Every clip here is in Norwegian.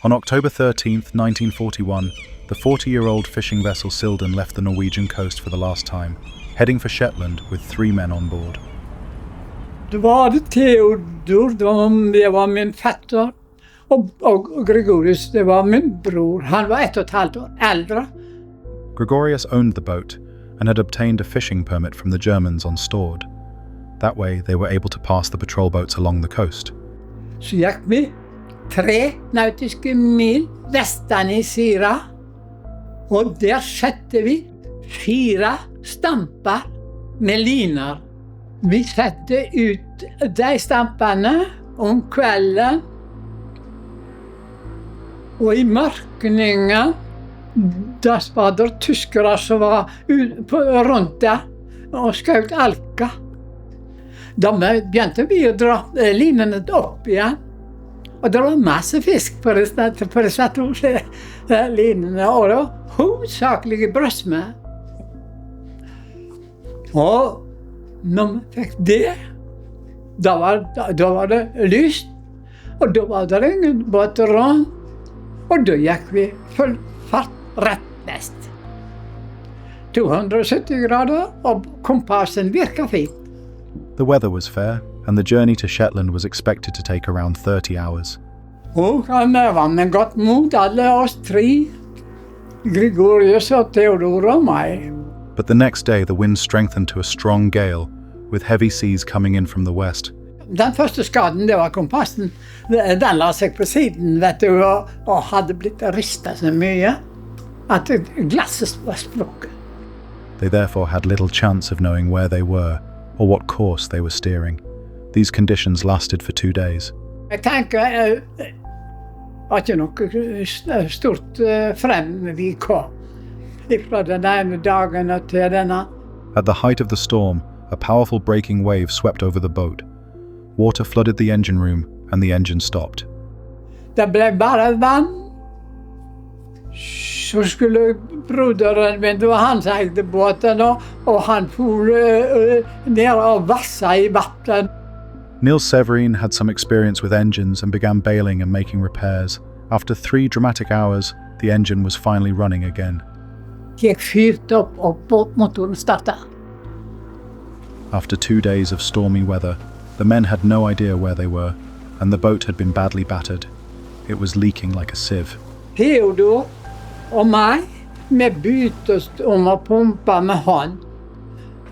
On October 13th, 1941, the 40-year-old fishing vessel Sanden left the Norwegian coast for the last time, heading for Shetland with 3 men on board. Det var Theodor, det var min fetter, och Gregorius, det var min bror. Han var 1,5 år äldre. Gregorius owned the boat and had obtained a fishing permit from the Germans on Stord. That way, they were able to pass the patrol boats along the coast. Så gick vi 3 nautiske mil västan i Syra, och där satte vi 4 stampar med linor. Vi satte ut de stamparna om kvällen, och i mörkningen där var det tyskare som var runt där och sköt alka. De begynte vi att dra linorna upp igen. Och det var masse fisk på det satte linorna, och det var huvudsakligen bröstmed. Och när man fick det, då var det lyst, och då var det ingen motoren, och då gick vi full fart rätt väst. 270 grader, och kompassen virkade fint. The weather was fair, and the journey to Shetland was expected to take around 30 hours. Och han vann gott mot alla oss 3, Gregorius och Theodor och mig. But the next day the wind strengthened to a strong gale, with heavy seas coming in from the west. Den första skaden, det var kompassen. Den la sig på sidan, vet du, och hade blivit ristat så mycket att glasset var sprucket. They therefore had little chance of knowing where they were or what course they were steering. These conditions lasted for 2 days. Jag tänker att det nog stort fram vi kom. Ifrån den ena dagen till denna. At the height of the storm, a powerful breaking wave swept over the boat. Water flooded the engine room and the engine stopped. Det blev bara vann. Så skulle brodern, men det var han som ägde båten, och han for ner och vassa i vatten. Nils Severin had some experience with engines and began bailing and making repairs. After 3 dramatic hours, the engine was finally running again. Gick fyrt upp och motoren startade. After 2 days of stormy weather, the men had no idea where they were, and the boat had been badly battered. It was leaking like a sieve. Theodor och mig med bytes om att pumpa med hand.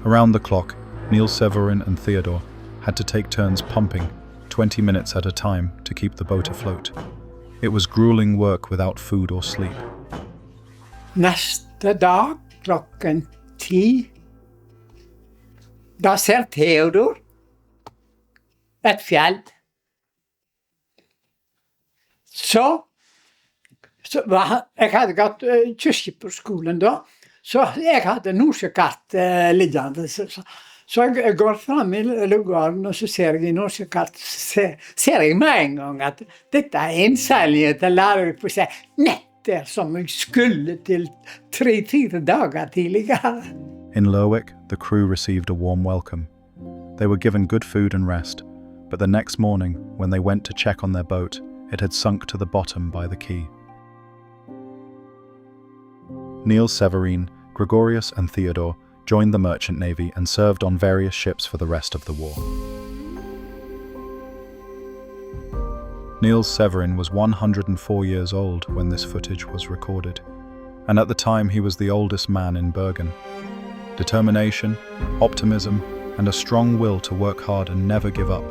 Around the clock, Nils Severin and Theodor had to take turns pumping, 20 minutes at a time, to keep the boat afloat. It was grueling work without food or sleep. Nästa dag, 10:00, då ser Theodor ett fjäll. Så jag hade gått kyrkskipperskolen då, så jag hade norskekart liggande. Så jag går fram i lugaren, och så ser jag i norskekart, ser jag med en gång att detta är inseilingen till lärer på sig nätter som jag skulle till 3-4 dagar tidigare. In Lerwick, the crew received a warm welcome. They were given good food and rest, but the next morning, when they went to check on their boat, it had sunk to the bottom by the quay. Nils Severin, Gregorius and Theodor joined the merchant navy and served on various ships for the rest of the war. Nils Severin was 104 years old when this footage was recorded, and at the time he was the oldest man in Bergen. Determination, optimism, and a strong will to work hard and never give up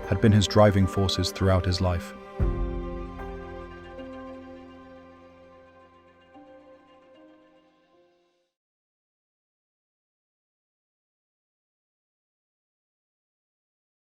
had been his driving forces throughout his life.